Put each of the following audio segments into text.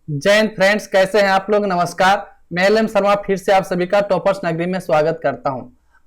जय हिंद फ्रेंड्स, कैसे हैं आप लोग। नमस्कार, मैं एल.एम. शर्मा फिर से आप सभी का टॉपर्स नगरी में स्वागत करता हूं।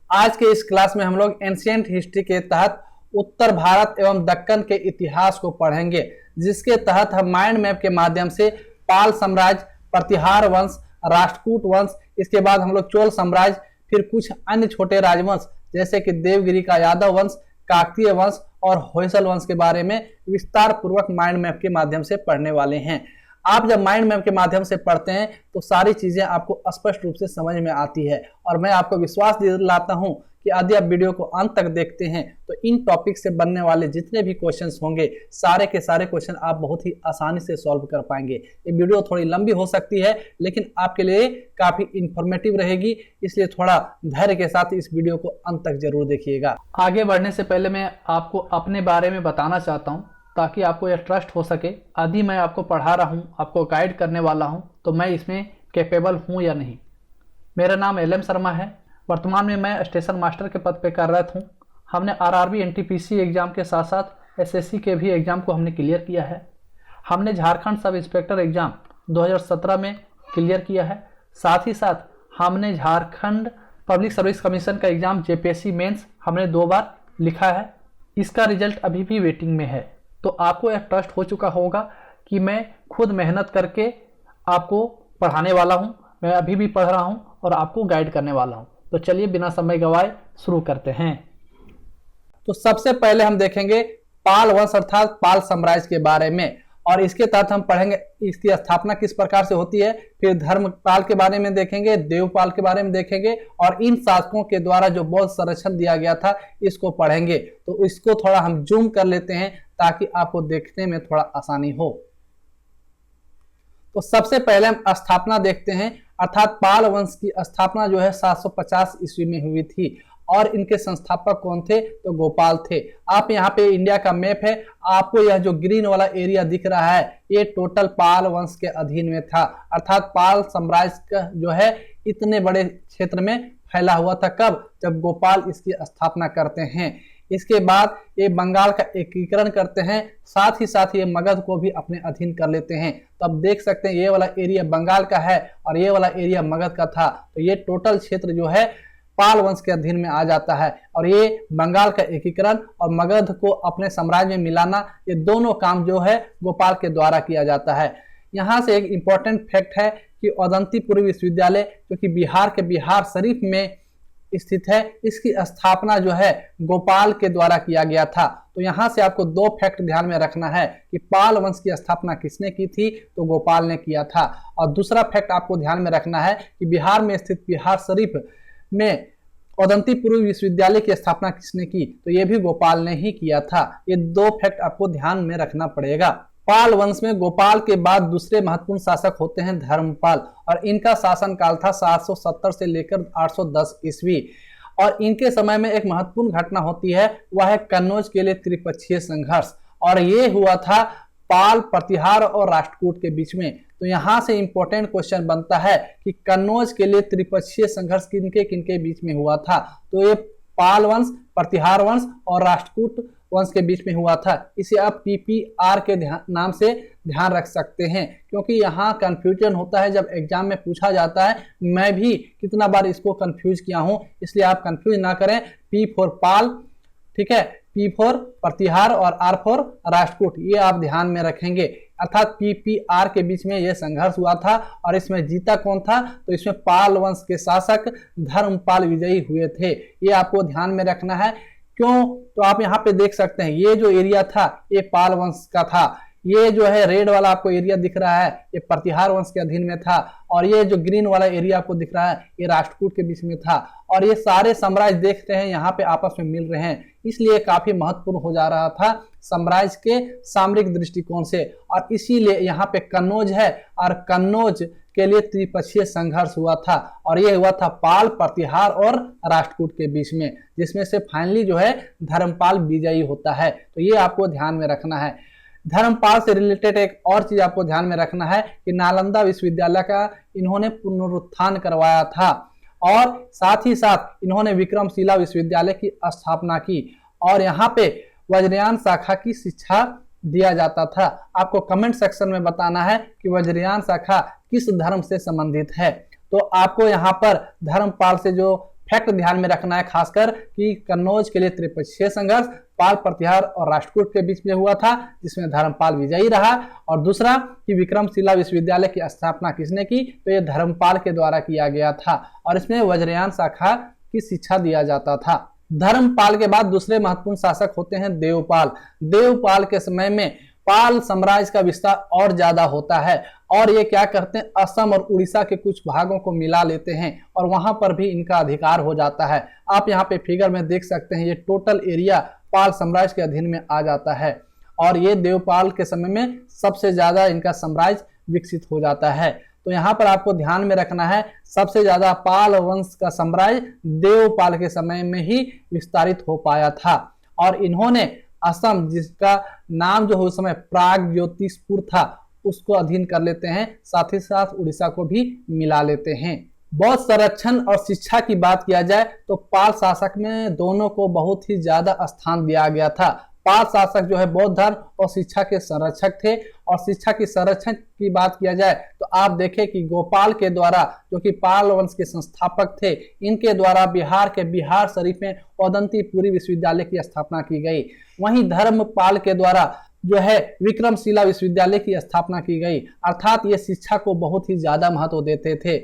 आज के इस क्लास में हम लोग एंशिएंट हिस्ट्री के तहत उत्तर भारत एवं दक्कन के इतिहास को पढ़ेंगे, जिसके तहत हम माइंड मैप के माध्यम से पाल साम्राज्य, प्रतिहार वंश, राष्ट्रकूट वंश, इसके बाद हम लोग चोल साम्राज्य, फिर कुछ अन्य छोटे राजवंश जैसे कि देवगिरी का यादव वंश, काकतीय वंश और होयसल वंश के बारे में विस्तार पूर्वक माइंड मैप के माध्यम से पढ़ने वाले हैं। आप जब माइंड मैप के माध्यम से पढ़ते हैं तो सारी चीजें आपको स्पष्ट रूप से समझ में आती है, और मैं आपको विश्वास दिलाता हूं कि यदि आप वीडियो को अंत तक देखते हैं तो इन टॉपिक से बनने वाले जितने भी क्वेश्चंस होंगे सारे के सारे क्वेश्चन आप बहुत ही आसानी से सॉल्व कर पाएंगे। ये वीडियो थोड़ी लंबी हो सकती है लेकिन आपके लिए काफी इंफॉर्मेटिव रहेगी, इसलिए थोड़ा धैर्य के साथ इस वीडियो को अंत तक जरूर देखिएगा। आगे बढ़ने से पहले मैं आपको अपने बारे में बताना चाहता हूँ ताकि आपको यह ट्रस्ट हो सके। यदि मैं आपको पढ़ा रहा हूँ, आपको गाइड करने वाला हूँ, तो मैं इसमें कैपेबल हूँ या नहीं। मेरा नाम एल.एम. शर्मा है। वर्तमान में मैं स्टेशन मास्टर के पद पे कार्यरत हूँ। हमने आरआरबी एनटीपीसी एग्जाम के साथ साथ एसएससी के भी एग्जाम को हमने क्लियर किया है। हमने झारखंड सब इंस्पेक्टर एग्जाम 2017 में क्लियर किया है। साथ ही साथ हमने झारखंड पब्लिक सर्विस कमीशन का एग्जाम जेपीएससी मेंस हमने 2 बार लिखा है। इसका रिजल्ट अभी भी वेटिंग में है। तो आपको यह ट्रस्ट हो चुका होगा कि मैं खुद मेहनत करके आपको पढ़ाने वाला हूं। मैं अभी भी पढ़ रहा हूं और आपको गाइड करने वाला हूं। तो चलिए बिना समय गवाए शुरू करते हैं। तो सबसे पहले हम देखेंगे पाल वंश अर्थात पाल साम्राज्य के बारे में, और इसके तहत हम पढ़ेंगे इसकी स्थापना किस प्रकार से होती है। फिर धर्मपाल के बारे में देखेंगे, देवपाल के बारे में देखेंगे, और इन शासकों के द्वारा जो बौद्ध संरक्षण दिया गया था इसको पढ़ेंगे। तो इसको थोड़ा हम जूम कर लेते हैं ताकि आपको देखने में थोड़ा आसानी हो। तो सबसे पहले हम स्थापना देखते हैं, अर्थात पाल वंश की स्थापना जो है 750 ईस्वी में हुई थी, और इनके संस्थापक कौन थे तो गोपाल थे। आप यहाँ पे इंडिया का मैप है, आपको यह जो ग्रीन वाला एरिया दिख रहा है ये टोटल पाल वंश के अधीन में था। अर्थात पाल साम्राज्य का जो है इतने बड़े क्षेत्र में फैला हुआ था। कब? जब गोपाल इसकी स्थापना करते हैं। इसके बाद ये बंगाल का एकीकरण करते हैं, साथ ही साथ ये मगध को भी अपने अधीन कर लेते हैं। तो अब देख सकते हैं ये वाला एरिया बंगाल का है और ये वाला एरिया मगध का था। तो ये टोटल क्षेत्र जो है पाल वंश के अधीन में आ जाता है, और ये बंगाल का एकीकरण और मगध को अपने साम्राज्य में मिलाना, ये दोनों काम जो है गोपाल के द्वारा किया जाता है। यहाँ से एक इम्पोर्टेंट फैक्ट है कि अवंतीपुर विश्वविद्यालय जो कि बिहार के बिहार शरीफ में स्थित है, इसकी स्थापना जो है गोपाल के द्वारा किया गया था। तो यहाँ से आपको 2 फैक्ट ध्यान में रखना है कि पाल वंश की स्थापना किसने की थी तो गोपाल ने किया था। और दूसरा फैक्ट आपको ध्यान में रखना है कि बिहार में स्थित बिहार शरीफ में अवंतीपुर विश्वविद्यालय की स्थापना किसने की तो ये भी गोपाल ने ही किया था। ये 2 फैक्ट आपको ध्यान में रखना पड़ेगा। पाल वंश में गोपाल के बाद दूसरे महत्वपूर्ण शासक होते हैं धर्मपाल, और इनका शासन काल था 770 से लेकर 810 ईस्वी। और इनके समय में एक महत्वपूर्ण घटना होती है, वह है कन्नौज के लिए त्रिपक्षीय संघर्ष, और ये हुआ था पाल, प्रतिहार और राष्ट्रकूट के बीच में। तो यहाँ से इंपॉर्टेंट क्वेश्चन बनता है कि कन्नौज के लिए त्रिपक्षीय संघर्ष किनके किनके बीच में हुआ था। तो ये पाल वंश, प्रतिहार वंश और राष्ट्रकूट वंश के बीच में हुआ था। इसे आप पीपीआर के नाम से ध्यान रख सकते हैं, क्योंकि यहाँ कंफ्यूजन होता है जब एग्जाम में पूछा जाता है। मैं भी कितना बार इसको कंफ्यूज किया हूँ, इसलिए आप कंफ्यूज ना करें। पी फॉर पाल, ठीक है, पी फॉर प्रतिहार और आर फॉर राष्ट्रकूट, ये आप ध्यान में रखेंगे। अर्थात पीपीआर के बीच में यह संघर्ष हुआ था, और इसमें जीता कौन था तो इसमें पाल वंश के शासक धर्मपाल विजयी हुए थे। ये आपको ध्यान में रखना है। क्यों? तो आप यहाँ पे देख सकते हैं ये जो एरिया था ये पाल वंश का था। ये जो है रेड वाला आपको एरिया दिख रहा है ये प्रतिहार वंश के अधीन में था, और ये जो ग्रीन वाला एरिया आपको दिख रहा है ये राष्ट्रकूट के बीच में था। और ये सारे साम्राज्य देखते हैं यहाँ पे आपस में मिल रहे हैं, इसलिए काफी महत्वपूर्ण हो जा रहा था साम्राज्य के सामरिक दृष्टिकोण से। और इसीलिए यहाँ पे कन्नौज है, और कन्नौज के लिए त्रिपक्षीय संघर्ष हुआ था, और यह हुआ था पाल, प्रतिहार और राष्ट्रकूट के बीच में, जिसमें से फाइनली जो है धर्मपाल विजयी होता है। तो ये आपको ध्यान में रखना है। धर्मपाल से रिलेटेड एक और चीज आपको ध्यान में रखना है कि नालंदा विश्वविद्यालय का इन्होंने पुनरुत्थान करवाया था, और साथ ही साथ इन्होंने विक्रमशिला विश्वविद्यालय की स्थापना की, और यहाँ पे वज्रयान शाखा की शिक्षा दिया जाता था। आपको कमेंट सेक्शन में बताना है कि वज्रयान शाखा किस धर्म से संबंधित है। तो आपको यहाँ पर धर्मपाल से जो फैक्ट ध्यान में रखना है खासकर कि कन्नौज के लिए त्रिपक्षीय संघर्ष पाल प्रतिहार और राष्ट्रकूट के बीच में हुआ था, जिसमें धर्मपाल विजयी रहा। और दूसरा कि विक्रमशिला विश्वविद्यालय की स्थापना किसने की, तो ये धर्मपाल के द्वारा किया गया था और इसमें वज्रयान शाखा की शिक्षा दिया जाता था। धर्मपाल के बाद दूसरे महत्वपूर्ण शासक होते हैं देवपाल। देवपाल के समय में पाल साम्राज्य का विस्तार और ज्यादा होता है और ये क्या करते हैं, असम और उड़ीसा के कुछ भागों को मिला लेते हैं और वहां पर भी इनका अधिकार हो जाता है। आप यहाँ पे फिगर में देख सकते हैं, ये टोटल एरिया पाल साम्राज्य के अधीन में आ जाता है और ये देवपाल के समय में सबसे ज्यादा इनका साम्राज्य विकसित हो जाता है। तो यहाँ पर आपको ध्यान में रखना है, सबसे ज्यादा पाल वंश का साम्राज्य देवपाल के समय में ही विस्तारित हो पाया था और इन्होंने असम, जिसका नाम जो उस समय प्राग ज्योतिषपुर था, उसको अधीन कर लेते हैं, साथ ही साथ उड़ीसा को भी मिला लेते हैं। बौद्ध संरक्षण और शिक्षा की बात किया जाए तो पाल शासक में दोनों को बहुत ही ज्यादा स्थान दिया गया था। पाल शासक जो है बौद्ध धर्म और शिक्षा के संरक्षक थे और शिक्षा की संरक्षण की बात किया जाए तो आप देखें कि गोपाल के द्वारा, जो कि पाल वंश के संस्थापक थे, इनके द्वारा बिहार के बिहार शरीफ में औदंतीपुरी विश्वविद्यालय की स्थापना की गई। वहीं धर्मपाल के द्वारा जो है विक्रमशिला विश्वविद्यालय की स्थापना की गई, अर्थात ये शिक्षा को बहुत ही ज्यादा महत्व देते थे।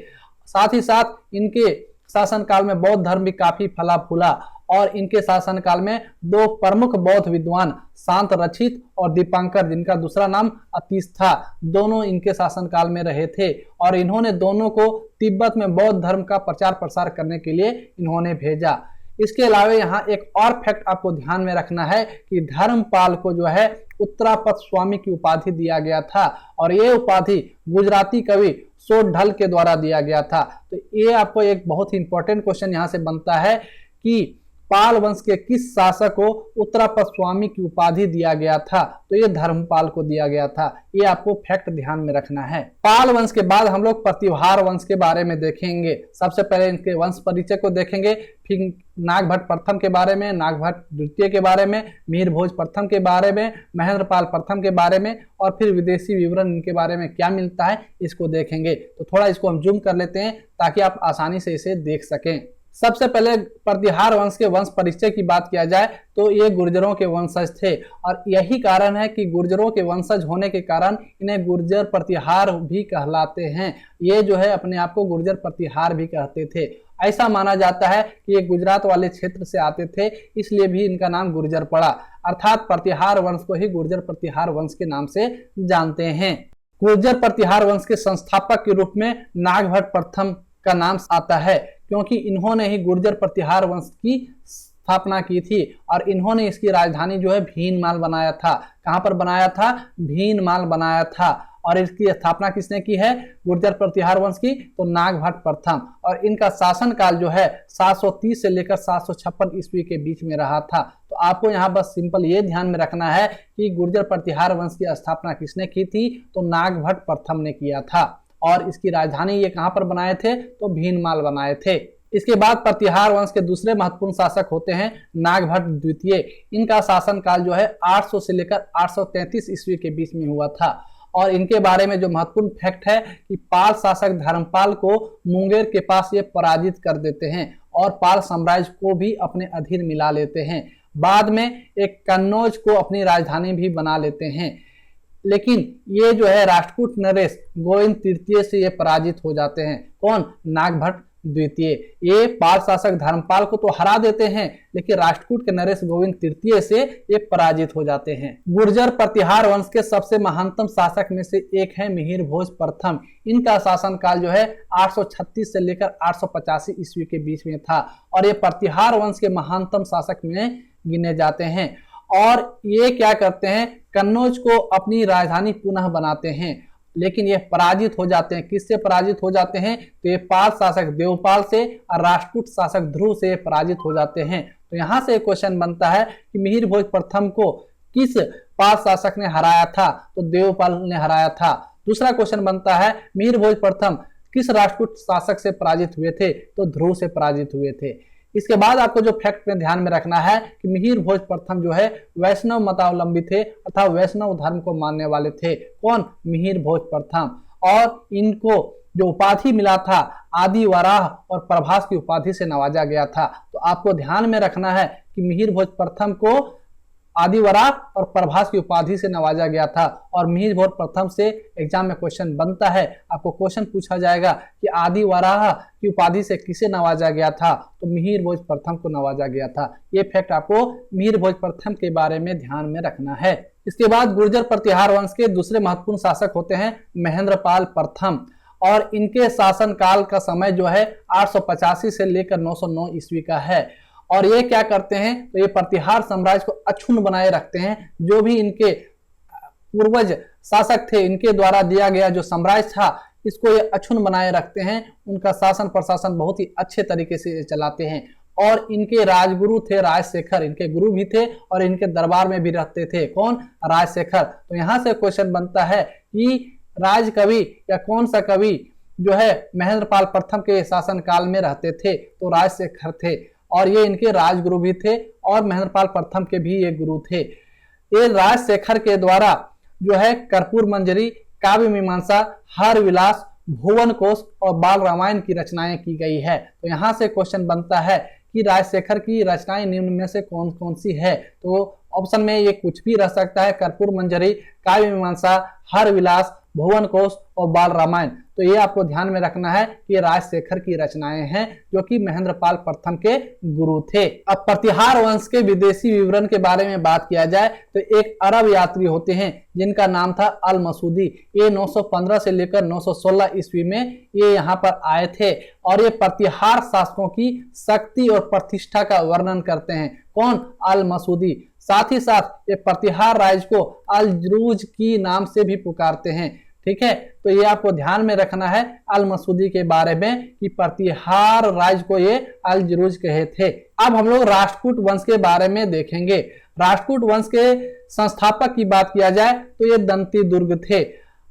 साथ ही साथ इनके शासनकाल में बौद्ध धर्म भी काफी फला फूला और इनके शासनकाल में दो प्रमुख बौद्ध विद्वान शांत रचित और दीपांकर, जिनका दूसरा नाम अतीश था, दोनों इनके शासनकाल में रहे थे और इन्होंने दोनों को तिब्बत में बौद्ध धर्म का प्रचार प्रसार करने के लिए इन्होंने भेजा। इसके अलावा यहाँ एक और फैक्ट आपको ध्यान में रखना है कि धर्मपाल को जो है उत्तरापद स्वामी की उपाधि दिया गया था और ये उपाधि गुजराती कवि सोढल के द्वारा दिया गया था। तो ये आपको एक बहुत ही इंपॉर्टेंट क्वेश्चन यहाँ से बनता है कि पाल वंश के किस शासक को उत्तरापद स्वामी की उपाधि दिया गया था, तो ये धर्मपाल को दिया गया था। ये आपको फैक्ट ध्यान में रखना है। पाल वंश के बाद हम लोग प्रतिहार वंश के बारे में देखेंगे। सबसे पहले इनके वंश परिचय को देखेंगे, फिर नागभट्ट प्रथम के बारे में, नागभट्ट द्वितीय के बारे में, मिहिर भोज प्रथम के बारे में, महेंद्रपाल प्रथम के बारे में और फिर विदेशी विवरण इनके बारे में क्या मिलता है इसको देखेंगे। तो थोड़ा इसको हम जूम कर लेते हैं ताकि आप आसानी से इसे देख सकें। सबसे पहले प्रतिहार वंश के वंश परिचय की बात किया जाए तो ये गुर्जरों के वंशज थे और यही कारण है कि गुर्जरों के वंशज होने के कारण इन्हें गुर्जर प्रतिहार भी कहलाते हैं। ये जो है अपने आप को गुर्जर प्रतिहार भी कहते थे। ऐसा माना जाता है कि ये गुजरात वाले क्षेत्र से आते थे, इसलिए भी इनका नाम गुर्जर पड़ा, अर्थात प्रतिहार वंश को ही गुर्जर प्रतिहार वंश के नाम से जानते हैं। गुर्जर प्रतिहार वंश के संस्थापक के रूप में नागभट्ट प्रथम का नाम आता है क्योंकि इन्होंने ही गुर्जर प्रतिहार वंश की स्थापना की थी और इन्होंने इसकी राजधानी जो है भीनमाल बनाया था। कहां पर बनाया था? भीनमाल बनाया था। और इसकी स्थापना किसने की है गुर्जर प्रतिहार वंश की? तो नागभट्ट प्रथम। और इनका शासनकाल जो है 730 से लेकर 756 ईस्वी के बीच में रहा था। तो आपको यहाँ बस सिंपल ये ध्यान में रखना है कि गुर्जर प्रतिहार वंश की स्थापना किसने की थी? तो नागभट्ट प्रथम ने किया था और इसकी राजधानी ये कहां पर बनाए थे? तो भीनमाल बनाए थे। इसके बाद प्रतिहार वंश के दूसरे महत्वपूर्ण शासक होते हैं नागभट्ट द्वितीय। इनका शासनकाल जो है 800 से लेकर 833 ईस्वी के बीच में हुआ था और इनके बारे में जो महत्वपूर्ण फैक्ट है कि पाल शासक धर्मपाल को मुंगेर के पास ये पराजित कर देते हैं और पाल साम्राज्य को भी अपने अधीन मिला लेते हैं। बाद में एक कन्नौज को अपनी राजधानी भी बना लेते हैं, लेकिन ये जो है राष्ट्रकूट नरेश गोविंद तृतीय से ये पराजित हो जाते हैं। कौन? नागभट्ट द्वितीय। ये पाल शासक धर्मपाल को तो हरा देते हैं, लेकिन राष्ट्रकूट के नरेश गोविंद तृतीय से ये पराजित हो जाते हैं। गुर्जर प्रतिहार वंश के सबसे महानतम शासक में से एक है मिहिर भोज प्रथम। इनका शासनकाल जो है 836 से लेकर 885 ईस्वी के बीच में था और ये प्रतिहार वंश के महानतम शासक में गिने जाते हैं। और ये क्या करते हैं? कन्नौज को अपनी राजधानी पुनः बनाते हैं, लेकिन ये पराजित हो जाते हैं। किससे पराजित हो जाते हैं? तो ये पाल शासक देवपाल से और राष्ट्रकूट शासक ध्रुव से पराजित हो जाते हैं। तो यहाँ से क्वेश्चन बनता है कि मिहिर भोज प्रथम को किस पाल शासक ने हराया था? तो देवपाल ने हराया था। दूसरा क्वेश्चन बनता है मिहिर भोज प्रथम किस राष्ट्रकूट शासक से पराजित हुए थे? तो ध्रुव से पराजित हुए थे। इसके बाद आपको जो फैक्ट में ध्यान में रखना है कि मिहिर भोज प्रथम जो है वैष्णव मतावलंबी थे अर्थात वैष्णव धर्म को मानने वाले थे। कौन? मिहिर भोज प्रथम। और इनको जो उपाधि मिला था आदि वराह और प्रभास की उपाधि से नवाजा गया था। तो आपको ध्यान में रखना है कि मिहिर भोज प्रथम को आदि वराह और प्रभास की उपाधि से नवाजा गया था। और मिहिर भोज प्रथम से एग्जाम में क्वेश्चन बनता है, आपको क्वेश्चन पूछा जाएगा कि आदि वराह की उपाधि से किसे नवाजा गया था, तो मिहिर भोज प्रथम को नवाजा गया था। ये फैक्ट आपको मिहिर भोज प्रथम के बारे में ध्यान में रखना है। इसके बाद गुर्जर प्रतिहार वंश के दूसरे महत्वपूर्ण शासक होते हैं महेंद्रपाल प्रथम, और इनके शासन काल का समय जो है 885 से लेकर 909 ईस्वी का है। और ये क्या करते हैं, तो ये प्रतिहार साम्राज्य को अक्षुण्ण बनाए रखते हैं। जो भी इनके पूर्वज शासक थे, इनके द्वारा दिया गया जो साम्राज्य था, इसको ये अक्षुण्ण बनाए रखते हैं। उनका शासन प्रशासन बहुत ही अच्छे तरीके से चलाते हैं। और इनके राजगुरु थे राजशेखर, इनके गुरु भी थे और इनके दरबार में भी रहते थे। कौन? राजशेखर। तो यहाँ से क्वेश्चन बनता है कि राज कवि या कौन सा कवि जो है महेंद्रपाल प्रथम के शासन काल में रहते थे, तो राजशेखर थे। और ये इनके राजगुरु भी थे और महेंद्रपाल प्रथम के भी ये गुरु थे। ये राजशेखर के द्वारा जो है कर्पूर मंजरी, काव्य मीमांसा, हर विलास, भुवन कोश और बाल रामायण की रचनाएं की गई है। तो यहाँ से क्वेश्चन बनता है कि राजशेखर की रचनाएं निम्न में से कौन कौन सी है, तो ऑप्शन में ये कुछ भी रह सकता है, कर्पूर मंजरी, काव्य मीमांसा, हर विलास, भुवन कोश और बाल रामायण। तो ये आपको ध्यान में रखना है कि राजशेखर की रचनाएं हैं जो कि महेंद्रपाल प्रथम के गुरु थे। अब प्रतिहार वंश के विदेशी विवरण के बारे में बात किया जाए तो एक अरब यात्री होते हैं जिनका नाम था अल मसूदी। ये 915 से लेकर 916 ईस्वी में ये यहाँ पर आए थे और ये प्रतिहार शासकों की शक्ति और प्रतिष्ठा का वर्णन करते हैं। कौन? अल मसूदी। साथ ही साथ ये प्रतिहार राज्य को अल जरूज की नाम से भी पुकारते हैं। ठीक है, तो ये आपको ध्यान में रखना है अल मसूदी के बारे में कि प्रतिहार राज्य को ये अल जरूज कहे थे। अब हम लोग राष्ट्रकूट वंश के बारे में देखेंगे। राष्ट्रकूट वंश के संस्थापक की बात किया जाए तो ये दंती दुर्ग थे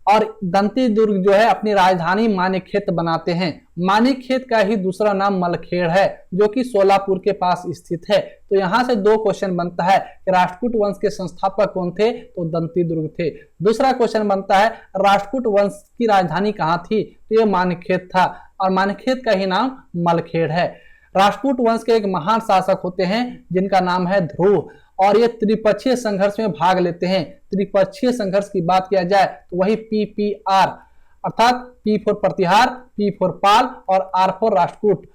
और दंती दुर्ग जो है अपनी राजधानी मानिकखेत बनाते हैं। मानिकखेत का ही दूसरा नाम मलखेड़ है जो कि सोलापुर के पास स्थित है। तो यहाँ से दो क्वेश्चन बनता है कि राष्ट्रकूट वंश के संस्थापक कौन थे, तो दंती दुर्ग थे। दूसरा क्वेश्चन बनता है राष्ट्रकूट वंश की राजधानी कहाँ थी, तो ये मानिकखेत था और मानिकखेत का ही नाम मलखेड़ है। राष्ट्रकूट वंश के एक महान शासक होते हैं जिनका नाम है ध्रुव और ये त्रिपक्षीय संघर्ष में भाग लेते हैं। त्रिपक्षीय संघर्ष की बात किया जाए तो वही PPR अर्थात P for Pratihara, P for Pala और R फॉर राष्ट्रकूट,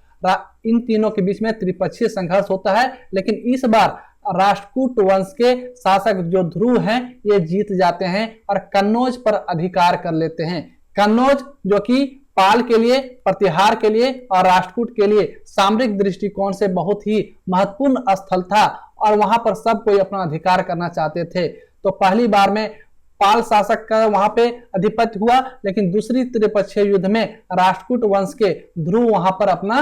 इन तीनों के बीच में त्रिपक्षीय संघर्ष होता है। लेकिन इस बार राष्ट्रकूट वंश के शासक जो ध्रुव हैं ये जीत जाते हैं और कन्नौज पर अधिकार कर लेते हैं। कन्नौज जो कि पाल के लिए, प्रतिहार के लिए और राष्ट्रकूट के लिए सामरिक दृष्टिकोण से बहुत ही महत्वपूर्ण स्थल था और वहां पर सब कोई अपना अधिकार करना चाहते थे। तो पहली बार में पाल शासक का वहां पे अधिपत्य हुआ, लेकिन दूसरी त्रिपक्षीय युद्ध में राष्ट्रकूट वंश के ध्रुव वहां पर अपना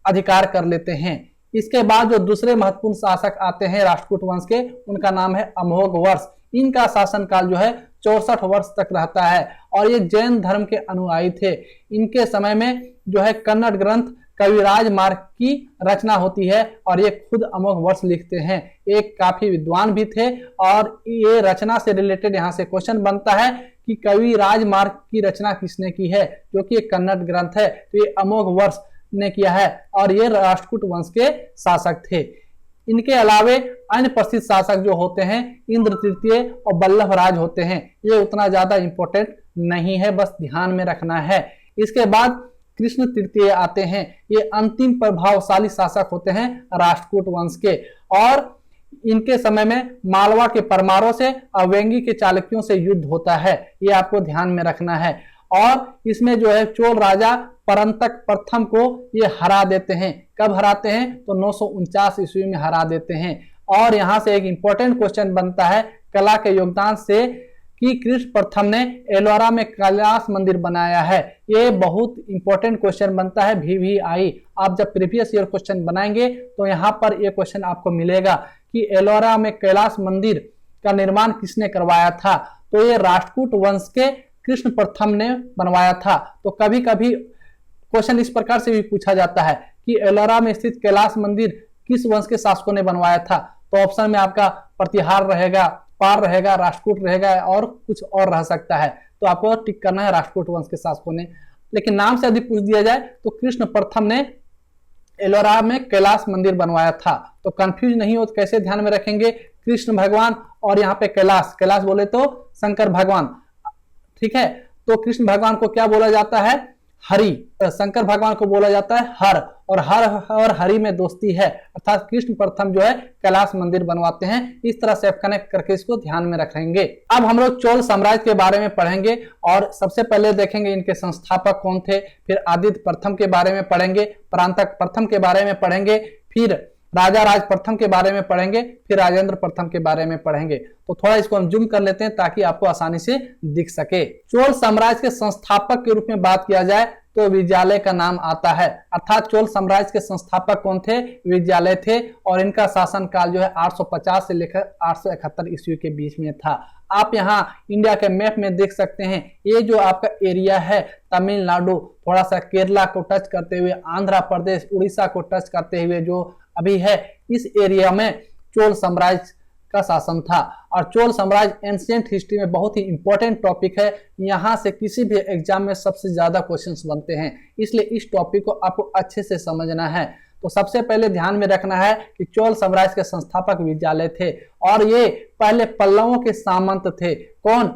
अधिकार कर लेते हैं। इसके बाद जो दूसरे महत्वपूर्ण शासक आते हैं राष्ट्रकूट वंश के, उनका नाम है अमोघ वर्ष। इनका शासनकाल जो है 64 वर्ष तक रहता है और ये जैन धर्म के अनुयायी थे। इनके समय में जो है कन्नड़ ग्रंथ कविराज मार्ग की रचना होती है और ये खुद अमोघ वर्ष लिखते हैं। एक काफी विद्वान भी थे और ये रचना से रिलेटेड यहाँ से क्वेश्चन बनता है कि कविराज मार्ग की रचना किसने की है, जो कि एक कन्नड़ ग्रंथ है। तो ये अमोघ वर्ष ने किया है और ये राष्ट्रकूट वंश के शासक थे। इनके अलावे अन्य प्रसिद्ध शासक जो होते हैं इंद्र तृतीय और बल्लभ राज होते हैं। ये उतना ज्यादा इंपॉर्टेंट नहीं है, बस ध्यान में रखना है। इसके बाद कृष्ण तृतीय आते हैं। ये अंतिम प्रभावशाली शासक होते हैं राष्ट्रकूट वंश के और इनके समय में मालवा के परमारों से और वेंगी के चालुक्यों से युद्ध होता है। ये आपको ध्यान में रखना है। और इसमें जो है चोल राजा परंतक प्रथम को ये हरा देते हैं। कब हराते हैं, तो 949 ईस्वी में हरा देते हैं। और यहाँ से एक इंपॉर्टेंट क्वेश्चन बनता है कला के योगदान से कि कृष्ण प्रथम ने एलोरा में कैलाश मंदिर बनाया है। ये बहुत इंपॉर्टेंट क्वेश्चन बनता है VVI। आप जब प्रीवियस ईयर क्वेश्चन बनाएंगे तो यहाँ पर ये क्वेश्चन आपको मिलेगा कि एलोरा में कैलाश मंदिर का निर्माण किसने करवाया था, तो ये राष्ट्रकूट वंश के कृष्ण प्रथम ने बनवाया था। तो कभी कभी क्वेश्चन इस प्रकार से भी पूछा जाता है कि एलोरा में स्थित कैलाश मंदिर किस वंश के शासकों ने बनवाया था? तो ऑप्शन में आपका प्रतिहार रहेगा, पाल रहेगा, राष्ट्रकूट रहेगा और कुछ और रह सकता है। तो आपको टिक करना है राष्ट्रकूट वंश के शासकों ने। लेकिन नाम से यदि पूछ दिया जाए तो कृष्ण प्रथम ने एलोरा में कैलाश मंदिर बनवाया था। तो कंफ्यूज नहीं हो तो कैसे ध्यान में रखेंगे? कृष्ण भगवान और यहाँ पे कैलाश, कैलाश बोले तो शंकर भगवान, ठीक है। तो कृष्ण भगवान को क्या बोला जाता है? हरि। शंकर भगवान को बोला जाता है हर, और हर और हरि में दोस्ती है, अर्थात कृष्ण प्रथम जो है कैलाश मंदिर बनवाते हैं। इस तरह से कनेक्ट करके इसको ध्यान में रखेंगे। अब हम लोग चोल साम्राज्य के बारे में पढ़ेंगे और सबसे पहले देखेंगे इनके संस्थापक कौन थे, फिर आदित्य प्रथम के बारे में पढ़ेंगे, परांतक प्रथम के बारे में पढ़ेंगे, फिर राजा राज प्रथम के बारे में पढ़ेंगे, फिर राजेंद्र प्रथम के बारे में पढ़ेंगे। तो थोड़ा इसको हम जूम कर लेते हैं ताकि आपको आसानी से दिख सके। चोल साम्राज्य के संस्थापक के रूप में बात किया जाए तो विजयालय का नाम आता है, अर्थात चोल साम्राज्य के संस्थापक कौन थे? विजयालय थे, और इनका शासन काल जो है 850 से लेकर 871 ईस्वी के बीच में था। आप यहाँ इंडिया के मैप में देख सकते हैं, ये जो आपका एरिया है तमिलनाडु, थोड़ा सा केरला को टच करते हुए, आंध्र प्रदेश, उड़ीसा को टच करते हुए जो अभी है, इस एरिया में चोल साम्राज्य का शासन था। और चोल साम्राज्य एंशिएंट हिस्ट्री में बहुत ही इंपॉर्टेंट टॉपिक है, यहाँ से किसी भी एग्जाम में सबसे ज्यादा क्वेश्चंस बनते हैं, इसलिए इस टॉपिक को आपको अच्छे से समझना है। तो सबसे पहले ध्यान में रखना है कि चोल साम्राज्य के संस्थापक विजयालय थे, और ये पहले पल्लवों के सामंत थे। कौन?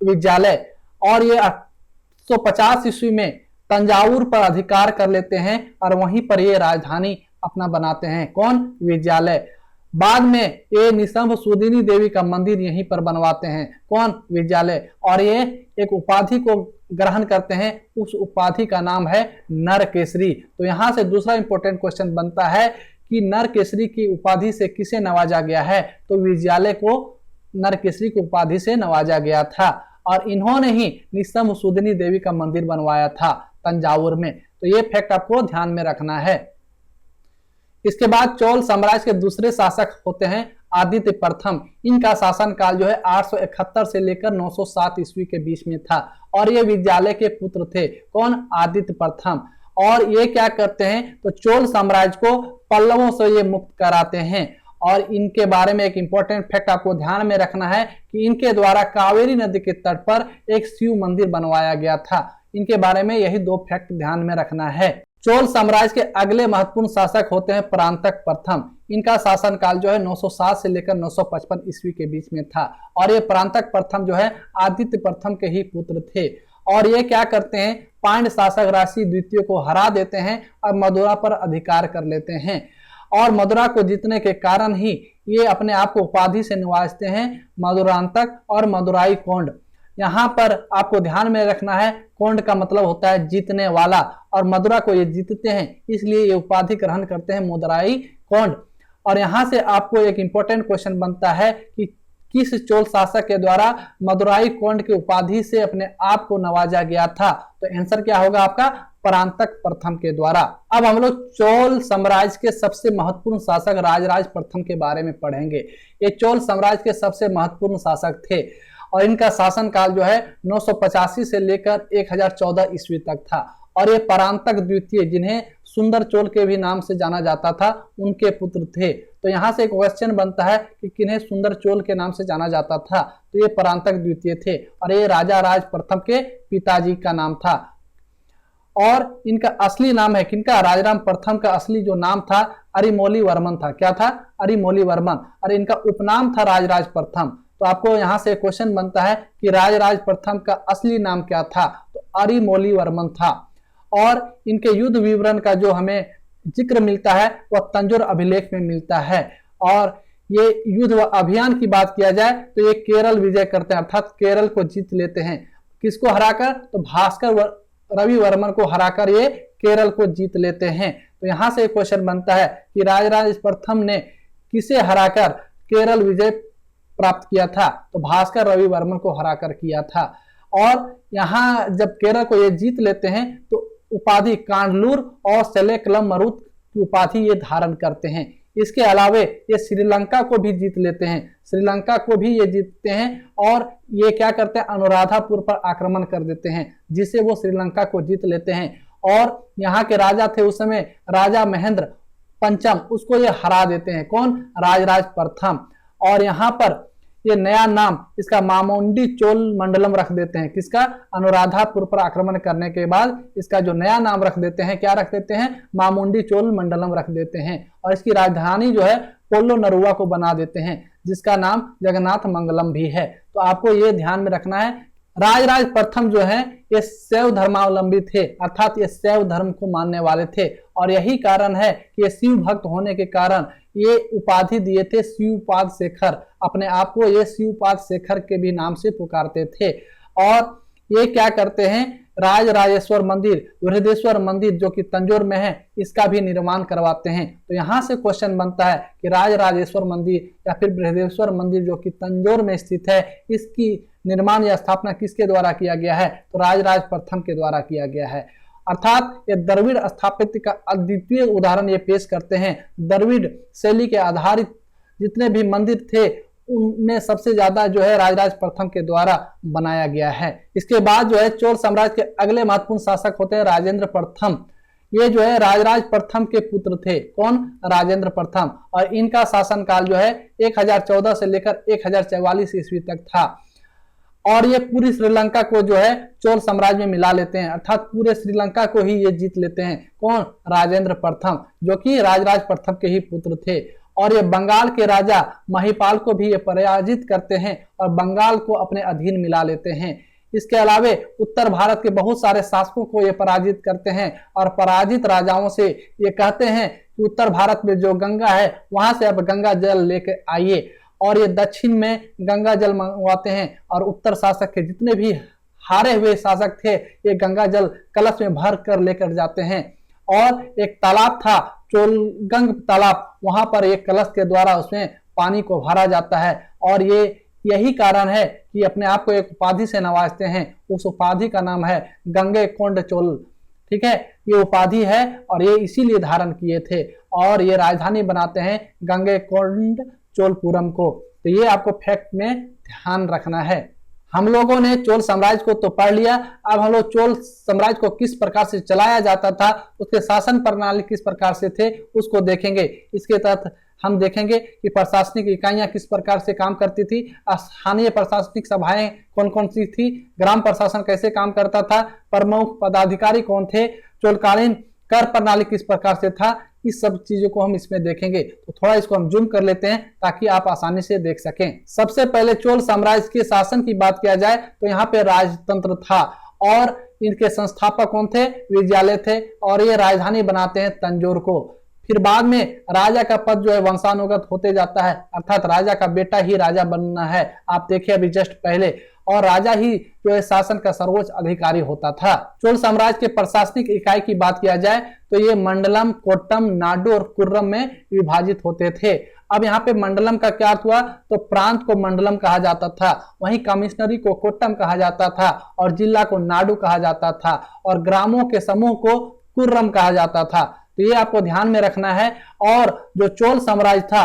विजयालय। और ये 850 ईस्वी में तंजावुर पर अधिकार कर लेते हैं और वहीं पर ये राजधानी अपना बनाते हैं। कौन? विजयालय। बाद में ये निशंभ सूदिनी देवी का मंदिर यहीं पर बनवाते हैं। कौन? विजयालय। और ये एक उपाधि को ग्रहण करते हैं, उस उपाधि का नाम है नरकेसरी। तो यहां से दूसरा इंपॉर्टेंट क्वेश्चन बनता है कि नरकेसरी की उपाधि से किसे नवाजा गया है? तो विजयालय को नरकेसरी की उपाधि से नवाजा गया था, और इन्होंने ही निशंभ सूदिनी देवी का मंदिर बनवाया था तंजावुर में। तो ये फैक्ट आपको ध्यान में रखना है। इसके बाद चोल साम्राज्य के दूसरे शासक होते हैं आदित्य प्रथम। इनका शासन काल जो है 871 से लेकर 907 ईस्वी के बीच में था, और ये विजयालय के पुत्र थे। कौन? आदित्य प्रथम। और ये क्या करते हैं? तो चोल साम्राज्य को पल्लवों से ये मुक्त कराते हैं। और इनके बारे में एक इंपॉर्टेंट फैक्ट आपको ध्यान में रखना है कि इनके द्वारा कावेरी नदी के तट पर एक शिव मंदिर बनवाया गया था। इनके बारे में यही दो फैक्ट ध्यान में रखना है। चोल साम्राज्य के अगले महत्वपूर्ण शासक होते हैं परांतक प्रथम। इनका शासन काल जो है 907 से लेकर 955 ईस्वी के बीच में था, और ये परांतक प्रथम जो है आदित्य प्रथम के ही पुत्र थे। और ये क्या करते हैं? पांड्य शासक राशि द्वितीय को हरा देते हैं और मदुरा पर अधिकार कर लेते हैं, और मदुरा को जीतने के कारण ही ये अपने आप को उपाधि से नवाजते हैं मदुरांतक और मदुराई कोंड। यहाँ पर आपको ध्यान में रखना है, कोंड का मतलब होता है जीतने वाला, और मदुरा को ये जीतते हैं, इसलिए ये उपाधि ग्रहण करते हैं मदुराई कोंड। और यहाँ से आपको एक इंपॉर्टेंट क्वेश्चन बनता है कि किस चोल शासक के द्वारा मदुराई कोंड की उपाधि से अपने आप को नवाजा गया था? तो आंसर क्या होगा आपका? परांतक प्रथम के द्वारा। अब हम लोग चोल साम्राज्य के सबसे महत्वपूर्ण शासक राजराज प्रथम के बारे में पढ़ेंगे। ये चोल साम्राज्य के सबसे महत्वपूर्ण शासक थे, और इनका शासन काल जो है 985 से लेकर 1014 ईस्वी तक था। और ये परांतक द्वितीय, जिन्हें सुंदर चोल के भी नाम से जाना जाता था, उनके पुत्र थे। तो यहाँ से एक क्वेश्चन बनता है कि किन्हें सुंदर चोल के नाम से जाना जाता था? तो ये परांतक द्वितीय थे, और ये राजा राज प्रथम के पिताजी का नाम था। और इनका असली नाम है किनका? राजाराम प्रथम का असली जो नाम था अरिमोली वर्मन था। क्या था? अरिमोली वर्मन। और इनका उपनाम था राजराज प्रथम। तो आपको यहाँ से क्वेश्चन बनता है कि राजराज प्रथम का असली नाम क्या था? तो अरिमोली वर्मन था। और इनके युद्ध विवरण का जो हमें जिक्र मिलता है वह तंजौर अभिलेख में मिलता है। और ये युद्ध व अभियान की बात किया जाए तो ये केरल विजय करते हैं, अर्थात केरल को जीत लेते हैं। किसको हराकर? तो भास्कर रवि वर्मन को हराकर ये केरल को जीत लेते हैं। तो यहाँ से क्वेश्चन बनता है कि राजराज प्रथम ने किसे हराकर केरल विजय प्राप्त किया था? तो भास्कर रवि वर्मन को हराकर किया था। और यहाँ जब केरल को ये जीत लेते हैं तो उपाधि कांडलूर और सेलेकलम मरुत की उपाधि ये धारण करते हैं। इसके अलावे ये श्रीलंका को भी जीत लेते हैं, श्रीलंका को भी ये जीतते हैं, और ये क्या करते हैं? अनुराधापुर पर आक्रमण कर देते हैं, जिससे वो श्रीलंका को जीत लेते हैं। और यहाँ के राजा थे उस समय राजा महेंद्र पंचम, उसको ये हरा देते हैं। कौन? राजराज प्रथम। और यहाँ पर ये नया नाम इसका मामुंडी चोल मंडलम रख देते हैं। किसका? अनुराधापुर पर आक्रमण करने के बाद इसका जो नया नाम रख देते हैं, क्या रख देते हैं? मामुंडी चोल मंडलम रख देते हैं। और इसकी राजधानी जो है पोलो नरुआ को बना देते हैं, जिसका नाम जगन्नाथ मंगलम भी है। तो आपको ये ध्यान में रखना है, राजराज प्रथम जो है ये शैव धर्मावलंबी थे, अर्थात ये शैव धर्म को मानने वाले थे। और यही कारण है कि ये शिव भक्त होने के कारण ये उपाधि दिए थे शिवपाद शेखर। अपने आप को ये शिवपाद शेखर के भी नाम से पुकारते थे। और ये क्या करते हैं? राज राजेश्वर मंदिर, बृहदेश्वर मंदिर जो कि तंजौर में है, इसका भी निर्माण करवाते हैं। तो यहाँ से क्वेश्चन बनता है कि राज राजेश्वर मंदिर या फिर बृहदेश्वर मंदिर जो कि तंजौर में स्थित है, इसकी निर्माण या स्थापना किसके द्वारा किया गया है? तो राजराज प्रथम के द्वारा किया गया है। अर्थात ये द्रविड़ स्थापत्य का अद्वितीय उदाहरण ये पेश करते हैं। द्रविड़ शैली के आधारित जितने भी मंदिर थे उनमें सबसे ज्यादा जो है राजराज प्रथम के द्वारा बनाया गया है। इसके बाद जो है चोल साम्राज्य के अगले महत्वपूर्ण शासक होते हैं राजेंद्र प्रथम। ये जो है राजराज प्रथम के पुत्र थे। कौन? राजेंद्र प्रथम। और इनका शासनकाल जो है 1014 से लेकर 1044 ईस्वी तक था। और ये पूरी श्रीलंका को जो है चोल साम्राज्य में मिला लेते हैं, अर्थात पूरे श्रीलंका को ही ये जीत लेते हैं। कौन? राजेंद्र प्रथम, जो कि राजराज प्रथम के ही पुत्र थे। और ये बंगाल के राजा महिपाल को भी ये पराजित करते हैं और बंगाल को अपने अधीन मिला लेते हैं। इसके अलावे उत्तर भारत के बहुत सारे शासकों को ये पराजित करते हैं और पराजित राजाओं से ये कहते हैं कि उत्तर भारत में जो गंगा है वहां से अब गंगा जल लेकर आइए। और ये दक्षिण में गंगा जल मंगवाते हैं और उत्तर शासक के जितने भी हारे हुए शासक थे ये गंगा जल कलश में भर कर लेकर जाते हैं। और एक तालाब था चोलगंग तालाब, वहां पर एक कलश के द्वारा उसमें पानी को भरा जाता है। और ये यही कारण है कि अपने आप को एक उपाधि से नवाजते हैं। उस उपाधि का नाम है गंगे कोंड चोल। ठीक है, ये उपाधि है और ये इसीलिए धारण किए थे। और ये राजधानी बनाते हैं गंगे कोंड चोलपुरम को। तो ये आपको फैक्ट में ध्यान रखना है। हम लोगों ने चोल साम्राज्य को तो पढ़ लिया, अब हम लोग चोल साम्राज्य को किस प्रकार से चलाया जाता था, उसके शासन प्रणाली किस प्रकार से थे, उसको देखेंगे। इसके तहत हम देखेंगे कि प्रशासनिक इकाइयां किस प्रकार से काम करती थी, स्थानीय प्रशासनिक सभाएं कौन कौन सी थी, ग्राम प्रशासन कैसे काम करता था, प्रमुख पदाधिकारी कौन थे, चोलकालीन कर प्रणाली किस प्रकार से था, इस सब चीजों को हम इसमें देखेंगे। तो थोड़ा इसको हम जूम कर लेते हैं ताकि आप आसानी से देख सकें। सबसे पहले चोल साम्राज्य के शासन की बात किया जाए तो यहाँ पे राजतंत्र था और इनके संस्थापक कौन थे? विजयालय थे। और ये राजधानी बनाते हैं तंजौर को। फिर बाद में राजा का पद जो है वंशानुगत होते जाता है, अर्थात राजा का बेटा ही राजा बनना है। आप देखिए अभी जस्ट पहले, और राजा ही जो है शासन का सर्वोच्च अधिकारी होता था। चोल साम्राज्य के प्रशासनिक इकाई की बात किया जाए तो ये मंडलम, कोट्टम, नाडु और कुर्रम में विभाजित होते थे। अब यहाँ पे मंडलम का क्या हुआ? तो प्रांत को मंडलम कहा जाता था, वहीं कमिश्नरी को कोट्टम कहा जाता था और जिला को नाडु कहा जाता था और ग्रामों के समूह को कुर्रम कहा जाता था। तो ये आपको ध्यान में रखना है। और जो चोल साम्राज्य था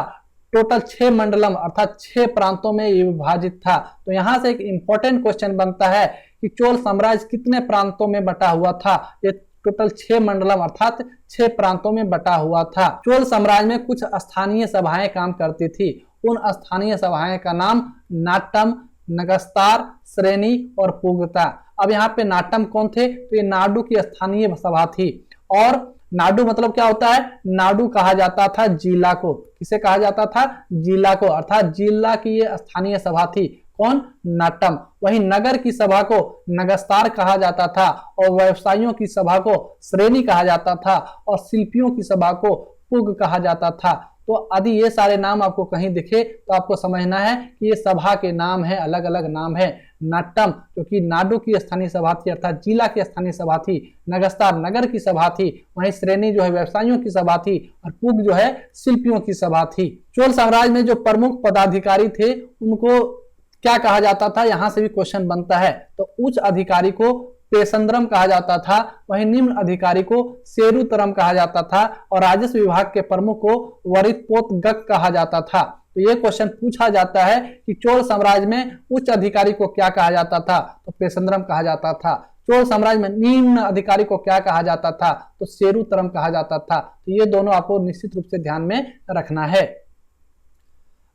टोटल 6 मंडलम अर्थात 6 प्रांतों में ये विभाजित था। तो यहाँ से एक इंपॉर्टेंट क्वेश्चन बनता है कि चोल साम्राज्य कितने प्रांतों में बटा हुआ था? ये टोटल 6 मंडलम अर्थात 6 प्रांतों में बटा हुआ था। चोल साम्राज्य में कुछ स्थानीय सभाएं काम करती थी। उन स्थानीय सभाएं का नाम नाट्यम, नगस्तार, श्रेणी और पुगता। अब यहाँ पे नाट्यम कौन थे? तो ये नाडु की स्थानीय सभा थी। और नाडु मतलब क्या होता है? नाडु कहा जाता था जिला को। किसे कहा जाता था? जिला को, अर्थात जिला की ये स्थानीय सभा थी। कौन? नाट्यम। वहीं नगर की सभा को नगस्तार कहा जाता था और व्यवसायियों की सभा को श्रेणी कहा जाता था और शिल्पियों की सभा को पुग कहा जाता था। तो आदि ये सारे नाम आपको कहीं दिखे तो आपको समझना है कि ये सभा के नाम है, अलग अलग नाम है। नाट्यम जो कि नाडु की स्थानीय सभा थी अर्थात जिला की स्थानीय सभा थी, नगस्तार नगर की सभा थी, वहीं श्रेणी जो है व्यवसायियों की सभा थी और पुग जो है शिल्पियों की सभा थी। चोल साम्राज्य में जो प्रमुख पदाधिकारी थे उनको क्या कहा जाता था? यहाँ से भी क्वेश्चन बनता है। तो उच्च अधिकारी को पेशंद्रम कहा जाता था, वहीं निम्न अधिकारी को सेरुतरम कहा जाता था और राजस्व विभाग के प्रमुख को वरितपोतगक कहा जाता था। तो ये क्वेश्चन पूछा जाता है कि चोल साम्राज्य में उच्च अधिकारी को क्या कहा जाता था? तो पेशंद्रम कहा जाता था। चोल साम्राज्य में निम्न अधिकारी को क्या कहा जाता था, तो सेरुतरम कहा जाता था। तो ये दोनों आपको निश्चित रूप से ध्यान में रखना है।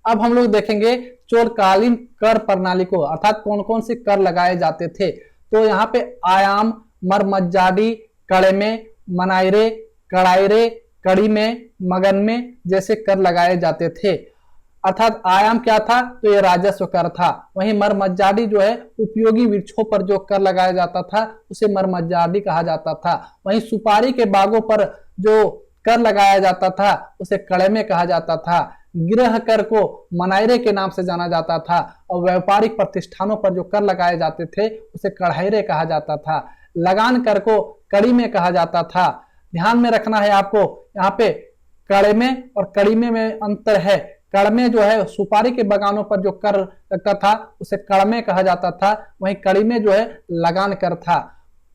अब हम लोग देखेंगे चोलकालीन कर प्रणाली को, अर्थात कौन कौन से कर लगाए जाते थे। तो यहाँ पे आयाम, मरमज्जाडी, कड़मे, मनाइरे, कड़ाइरे, कड़ी में, मगन में जैसे कर लगाए जाते थे। अर्थात आयाम क्या था, तो ये राजस्व कर था। वहीं मरमज्जाडी जो है उपयोगी वृक्षों पर जो कर लगाया जाता था उसे मरमज्जाडी कहा जाता था। वहीं सुपारी के बागों पर जो कर लगाया जाता था उसे कड़मे कहा जाता था। गृह कर को मनाइरे के नाम से जाना जाता था और व्यापारिक प्रतिष्ठानों पर जो कर लगाए जाते थे उसे कढ़ाइरे कहा जाता था। लगान कर को कड़ी में कहा जाता था। ध्यान में रखना है आपको, यहाँ पे कड़मे और कड़ीमे में अंतर है। कड़मे जो है सुपारी के बगानों पर जो कर लगता था उसे कड़मे कहा जाता था, वहीं कड़ी में जो है लगान कर था।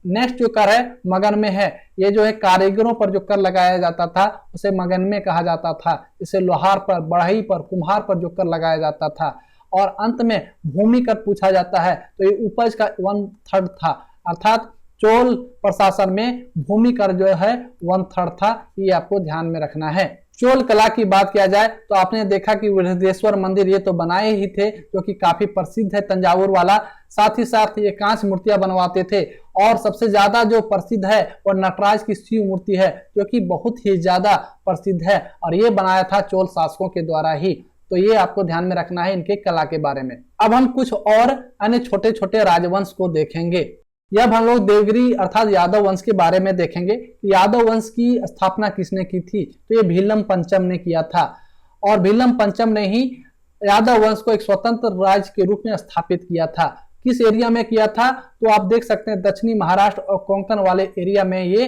नेक्स्ट जो कर है मगन में है, ये जो है कारीगरों पर जो कर लगाया जाता था उसे मगन में कहा जाता था। इसे लोहार पर, बढ़ई पर, कुम्हार पर जो कर लगाया जाता था। और अंत में भूमि कर पूछा जाता है, तो ये उपज का 1/3 था। अर्थात चोल प्रशासन में भूमि कर जो है 1/3 था। ये आपको ध्यान में रखना है। चोल कला की बात किया जाए तो आपने देखा कि बृहदेश्वर मंदिर ये तो बनाए ही थे, जो कि काफी प्रसिद्ध है तंजावुर वाला। साथ ही साथ ये कांच मूर्तियां बनवाते थे और सबसे ज्यादा जो प्रसिद्ध है वो नटराज की शिव मूर्ति है, जो कि बहुत ही ज्यादा प्रसिद्ध है और ये बनाया था चोल शासकों के द्वारा ही। तो ये आपको ध्यान में रखना है इनके कला के बारे में। अब हम कुछ और अन्य छोटे छोटे राजवंश को देखेंगे। जब हम लोग देवगिरी अर्थात यादव वंश के बारे में देखेंगे, यादव वंश की स्थापना किसने की थी, तो ये भीलम पंचम ने किया था। और भीलम पंचम ने ही यादव वंश को एक स्वतंत्र राज्य के रूप में स्थापित किया था। किस एरिया में किया था, तो आप देख सकते हैं दक्षिणी महाराष्ट्र और कोंकण वाले एरिया में ये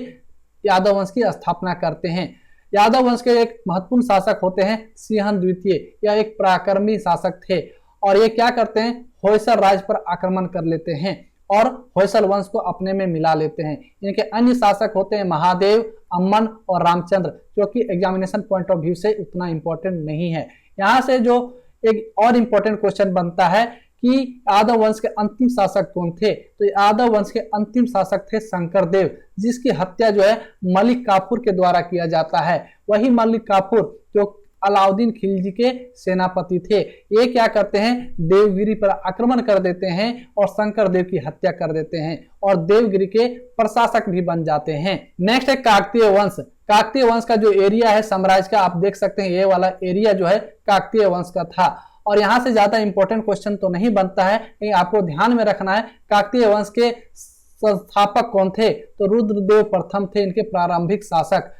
यादव वंश की स्थापना करते हैं। यादव वंश के एक महत्वपूर्ण शासक होते हैं सिंहन द्वितीय, या एक पराक्रमी शासक थे और ये क्या करते हैं, होयसल राज्य पर आक्रमण कर लेते हैं और होयसल वंश को अपने में मिला लेते हैं। इनके अन्य शासक होते हैं महादेव, अम्मन और रामचंद्र, जो कि एग्जामिनेशन पॉइंट ऑफ व्यू से उतना इंपॉर्टेंट नहीं है। यहाँ से जो एक और इंपॉर्टेंट क्वेश्चन बनता है कि यादव वंश के अंतिम शासक कौन थे, तो यादव वंश के अंतिम शासक थे शंकरदेव, जिसकी हत्या जो है मलिक काफूर के द्वारा किया जाता है। वही मलिक काफूर जो अलाउद्दीन खिलजी के सेनापति थे। ये क्या करते हैं, देवगिरी पर आक्रमण कर देते हैं और शंकरदेव की हत्या कर देते हैं और देवगिरी के प्रशासक भी बन जाते हैं। नेक्स्ट है काकतीय वंश। काकतीय वंश का जो एरिया है साम्राज्य का, आप देख सकते हैं ये वाला एरिया जो है काकतीय वंश का था। और यहाँ से ज्यादा इंपॉर्टेंट क्वेश्चन तो नहीं बनता है, लेकिन आपको ध्यान में रखना है काकतीय वंश के संस्थापक कौन थे, तो रुद्रदेव प्रथम थे इनके प्रारंभिक शासक।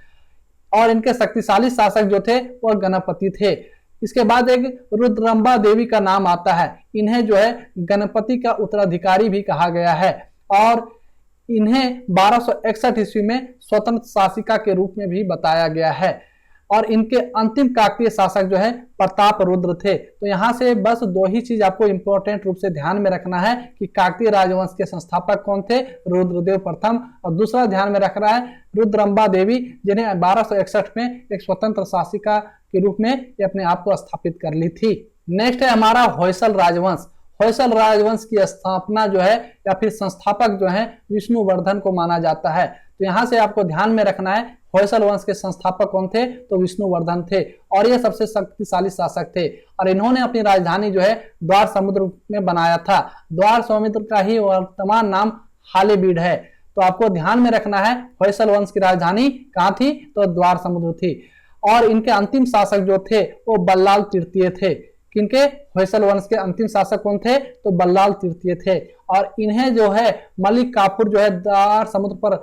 और इनके शक्तिशाली शासक जो थे वो गणपति थे। इसके बाद एक रुद्रम्बा देवी का नाम आता है। इन्हें जो है गणपति का उत्तराधिकारी भी कहा गया है और इन्हें 1261 ईस्वी में स्वतंत्र शासिका के रूप में भी बताया गया है। और इनके अंतिम काकतीय शासक जो है प्रताप रुद्र थे। तो यहाँ से बस दो ही चीज आपको इंपॉर्टेंट रूप से ध्यान में रखना है कि काकतीय राजवंश के संस्थापक कौन थे, रुद्रदेव प्रथम, और दूसरा ध्यान में रखना है रुद्रम्बा देवी, जिन्हें 1261 में एक स्वतंत्र शासिका के रूप में ये अपने आप को स्थापित कर ली थी। नेक्स्ट है हमारा होयसल राजवंश। होयसल राजवंश की स्थापना जो है या फिर संस्थापक जो है विष्णुवर्धन को माना जाता है। तो यहाँ से आपको ध्यान में रखना है होयसल वंश के संस्थापक कौन थे, तो विष्णुवर्धन थे और ये सबसे शक्तिशाली शासक थे और इन्होंने अपनी राजधानी जो है द्वार समुद्र में बनाया था। द्वार समुद्र का ही वर्तमान नाम हालेबीड है। तो आपको ध्यान में रखना है होयसल वंश की राजधानी कहाँ थी, तो द्वार समुद्र थी। और इनके अंतिम शासक जो थे वो बल्लाल तृतीय थे। किनके, होयसल वंश के अंतिम शासक कौन थे, तो बल्लाल तृतीय थे। और इन्हें जो है मलिक काफूर जो है द्वार समुद्र पर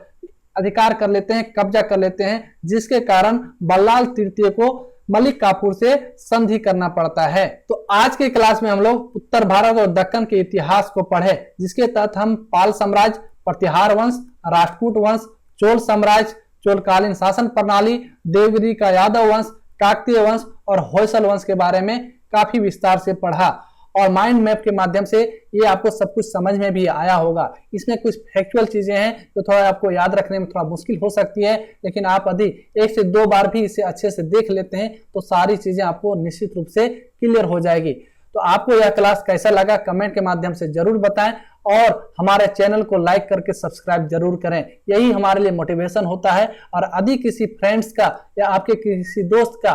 अधिकार कर लेते हैं, कब्जा कर लेते हैं, जिसके कारण बल्लाल तृतीय को मलिक काफूर से संधि करना पड़ता है। तो आज के क्लास में हम लोग उत्तर भारत और दक्कन के इतिहास को पढ़े, जिसके तहत हम पाल साम्राज्य, प्रतिहार वंश, राष्ट्रकूट वंश, चोल साम्राज्य, चोलकालीन शासन प्रणाली, देवगिरी का यादव वंश, काकतीय वंश और होयसल वंश के बारे में काफी विस्तार से पढ़ा। और माइंड मैप के माध्यम से ये आपको सब कुछ समझ में भी आया होगा। इसमें कुछ फैक्चुअल चीजें हैं जो थोड़ा आपको याद रखने में थोड़ा मुश्किल हो सकती है, लेकिन आप यदि 1 से 2 बार भी इसे अच्छे से देख लेते हैं तो सारी चीजें आपको निश्चित रूप से क्लियर हो जाएगी। तो आपको यह क्लास कैसा लगा कमेंट के माध्यम से जरूर बताएं और हमारे चैनल को लाइक करके सब्सक्राइब जरूर करें। यही हमारे लिए मोटिवेशन होता है। और यदि किसी फ्रेंड्स का या आपके किसी दोस्त का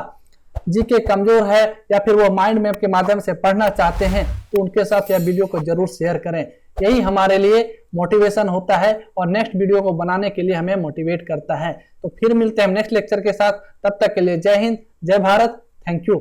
जीके कमजोर है या फिर वो माइंड मैप के माध्यम से पढ़ना चाहते हैं तो उनके साथ यह वीडियो को जरूर शेयर करें। यही हमारे लिए मोटिवेशन होता है और नेक्स्ट वीडियो को बनाने के लिए हमें मोटिवेट करता है। तो फिर मिलते हैं नेक्स्ट लेक्चर के साथ, तब तक के लिए जय हिंद, जय भारत, थैंक यू।